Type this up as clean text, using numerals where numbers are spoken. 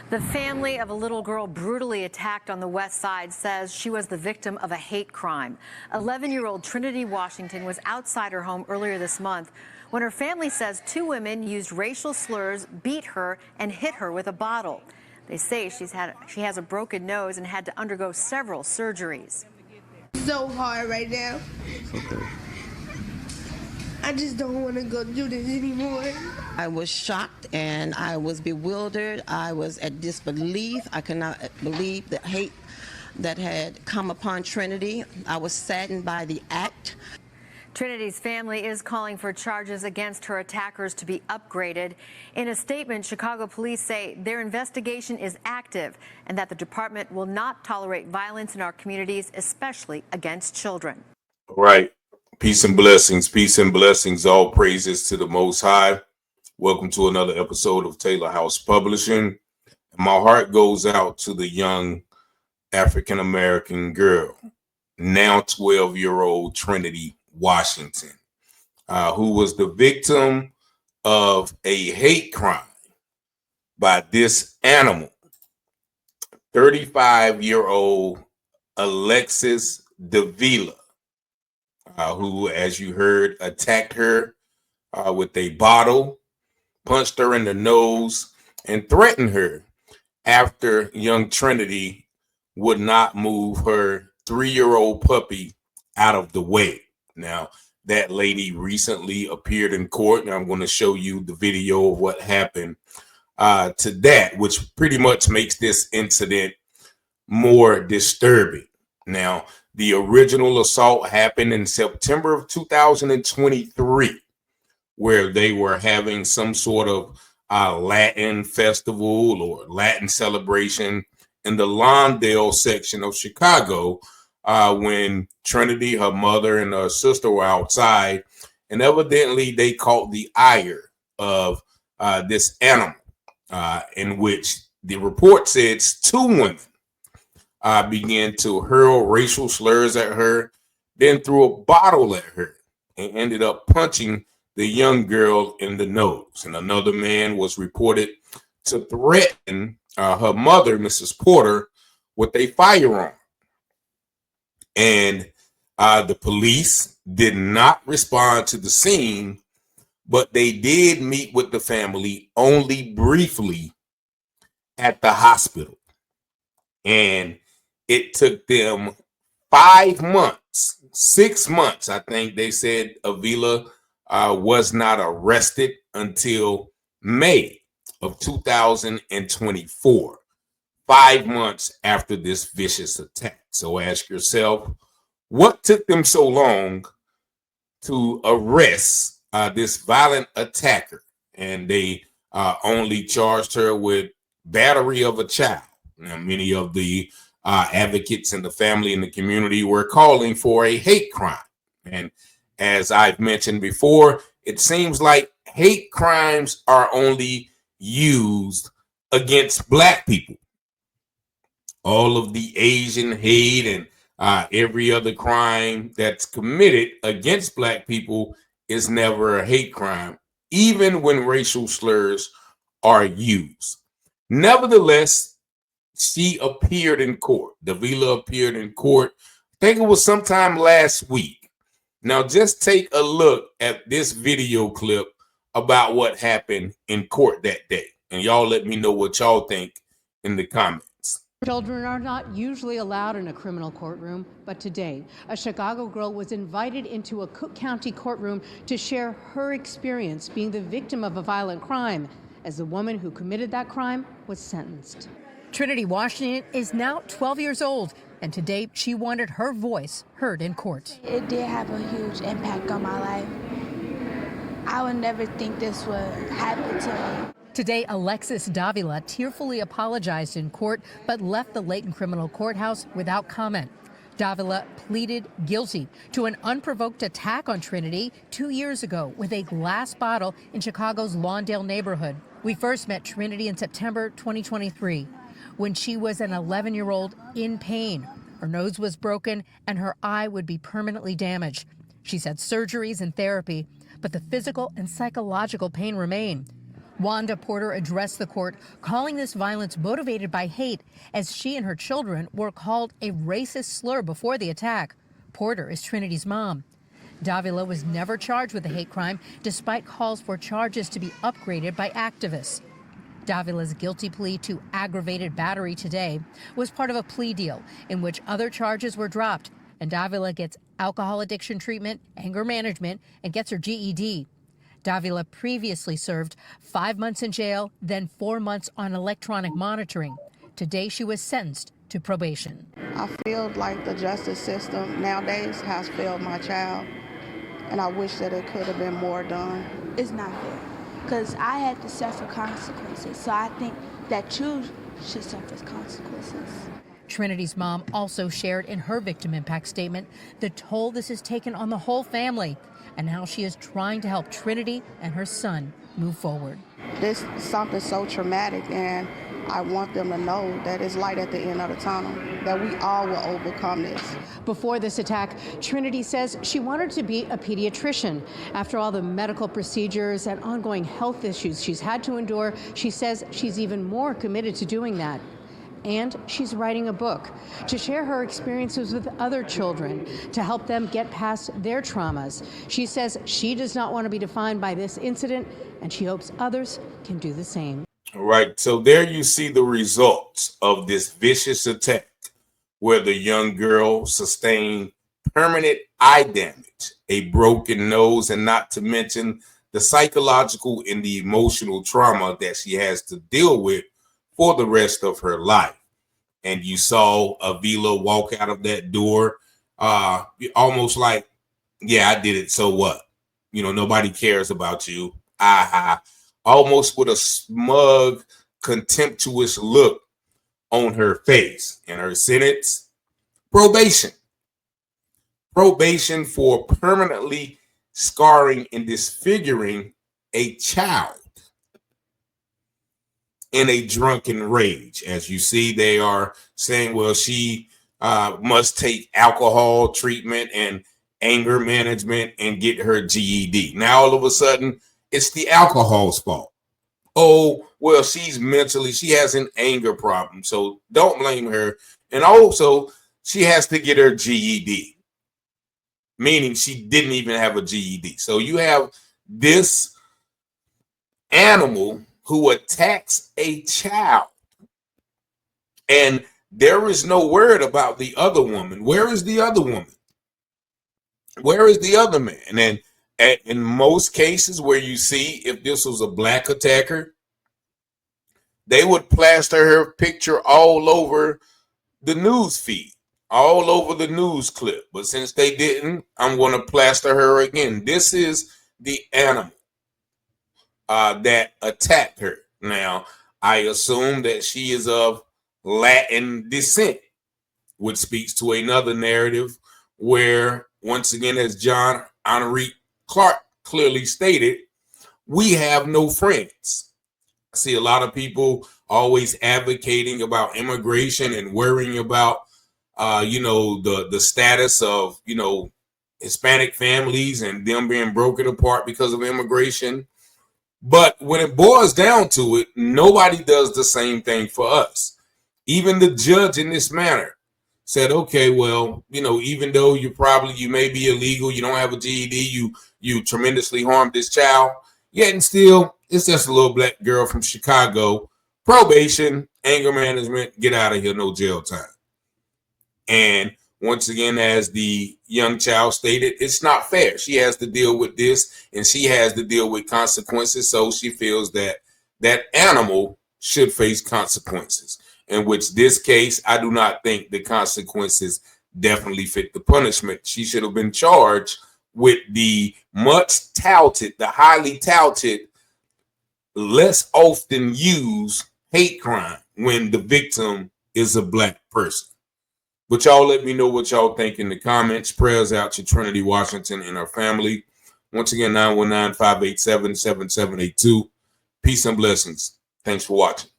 The family of a little girl brutally attacked on the West Side says she was the victim of a hate crime. 11-year-old Trinity Washington was outside her home earlier this month when her family says two women used racial slurs, beat her, and hit her with a bottle. They say she has a broken nose and had to undergo several surgeries. So hard right now. I just don't want to go do this anymore. I was shocked and I was bewildered. I was at disbelief. I could not believe the hate that had come upon Trinity. I was saddened by the act. Trinity's family is calling for charges against her attackers to be upgraded. In a statement, Chicago police say their investigation is active and that the department will not tolerate violence in our communities, especially against children. Right. Peace and blessings. All praises to the Most High. Welcome to another episode of Taylor House Publishing. My heart goes out to the young African-American girl, now 12-year-old Trinity Washington, who was the victim of a hate crime by this animal, 35-year-old Alexis Davila, who, as you heard, attacked her with a bottle, punched her in the nose, and threatened her after young Trinity would not move her 3-year-old puppy out of the way. Now, that lady recently appeared in court, and I'm going to show you the video of what happened to that, which pretty much makes this incident more disturbing. Now, the original assault happened in September of 2023, where they were having some sort of Latin festival or Latin celebration in the Lawndale section of Chicago, when Trinity, her mother, and her sister were outside, and evidently they caught the ire of this animal, in which the report says two women began to hurl racial slurs at her, then threw a bottle at her, and ended up punching the young girl in the nose. And another man was reported to threaten her mother, Mrs. Porter, with a firearm. And the police did not respond to the scene, but they did meet with the family only briefly at the hospital. And it took them 5 months, 6 months, I think they said Davila was not arrested until May of 2024, 5 months after this vicious attack. So ask yourself, what took them so long to arrest this violent attacker? And they only charged her with battery of a child. Now, many of the advocates in the family and the community were calling for a hate crime. And as I've mentioned before, it seems like hate crimes are only used against Black people. All of the Asian hate and every other crime that's committed against Black people is never a hate crime, even when racial slurs are used. Nevertheless, she appeared in court. Davila appeared in court. I think it was sometime last week. Now, just take a look at this video clip about what happened in court that day. And y'all let me know what y'all think in the comments. Children are not usually allowed in a criminal courtroom, but today, a Chicago girl was invited into a Cook County courtroom to share her experience being the victim of a violent crime, as the woman who committed that crime was sentenced. Trinity Washington is now 12 years old, and today she wanted her voice heard in court. It did have a huge impact on my life. I would never think this would happen to me. Today, Alexis Davila tearfully apologized in court, but left the Layton Criminal Courthouse without comment. Davila pleaded guilty to an unprovoked attack on Trinity 2 years ago with a glass bottle in Chicago's Lawndale neighborhood. We first met Trinity in September 2023, when she was an 11-year-old in pain. Her nose was broken and her eye would be permanently damaged. She's had surgeries and therapy, but the physical and psychological pain remain. Wanda Porter addressed the court, calling this violence motivated by hate, as she and her children were called a racist slur before the attack. Porter is Trinity's mom. Davila was never charged with a hate crime, despite calls for charges to be upgraded by activists. Davila's guilty plea to aggravated battery today was part of a plea deal in which other charges were dropped, and Davila gets alcohol addiction treatment, anger management, and gets her GED. Davila previously served 5 months in jail, then 4 months on electronic monitoring. Today, she was sentenced to probation. I feel like the justice system nowadays has failed my child, and I wish that it could have been more done. It's not fair, because I had to suffer consequences, so I think that you should suffer consequences. Trinity's mom also shared in her victim impact statement the toll this has taken on the whole family and how she is trying to help Trinity and her son move forward. This is something so traumatic, and I want them to know that it's light at the end of the tunnel, that we all will overcome this. Before this attack, Trinity says she wanted to be a pediatrician. After all the medical procedures and ongoing health issues she's had to endure, she says she's even more committed to doing that. And she's writing a book to share her experiences with other children, to help them get past their traumas. She says she does not want to be defined by this incident, and she hopes others can do the same. All right, so there you see the results of this vicious attack where the young girl sustained permanent eye damage, a broken nose, and not to mention the psychological and the emotional trauma that she has to deal with for the rest of her life. And you saw Davila walk out of that door almost like, yeah, I did it, so what? You know, nobody cares about you. Almost with a smug, contemptuous look on her face. And her sentence, probation. Probation for permanently scarring and disfiguring a child in a drunken rage. As you see, they are saying, well, she must take alcohol treatment and anger management and get her GED. Now, all of a sudden, it's the alcohol's fault. Oh, well, she has an anger problem, so don't blame her. And also, she has to get her GED, meaning she didn't even have a GED. So you have this animal who attacks a child, and there is no word about the other woman. Where is the other woman? Where is the other man? And in most cases where you see, if this was a black attacker, they would plaster her picture all over the news feed, all over the news clip. But since they didn't, I'm going to plaster her again. This is the animal that attacked her. Now, I assume that she is of Latin descent, which speaks to another narrative where, once again, as John Henry Clark clearly stated, we have no friends. I see a lot of people always advocating about immigration and worrying about, the status of, Hispanic families and them being broken apart because of immigration. But when it boils down to it, nobody does the same thing for us. Even the judge in this matter said, okay, well, even though you may be illegal, you don't have a GED, you tremendously harmed this child, yet and still, it's just a little black girl from Chicago, probation, anger management, get out of here, no jail time. And once again, as the young child stated, it's not fair. She has to deal with this, and she has to deal with consequences. So she feels that that animal should face consequences, in which this case, I do not think the consequences definitely fit the punishment. She should have been charged with the much touted, the highly touted, less often used hate crime when the victim is a black person. But y'all let me know what y'all think in the comments. Prayers out to Trinity Washington and her family. Once again, 919-587-7782. Peace and blessings. Thanks for watching.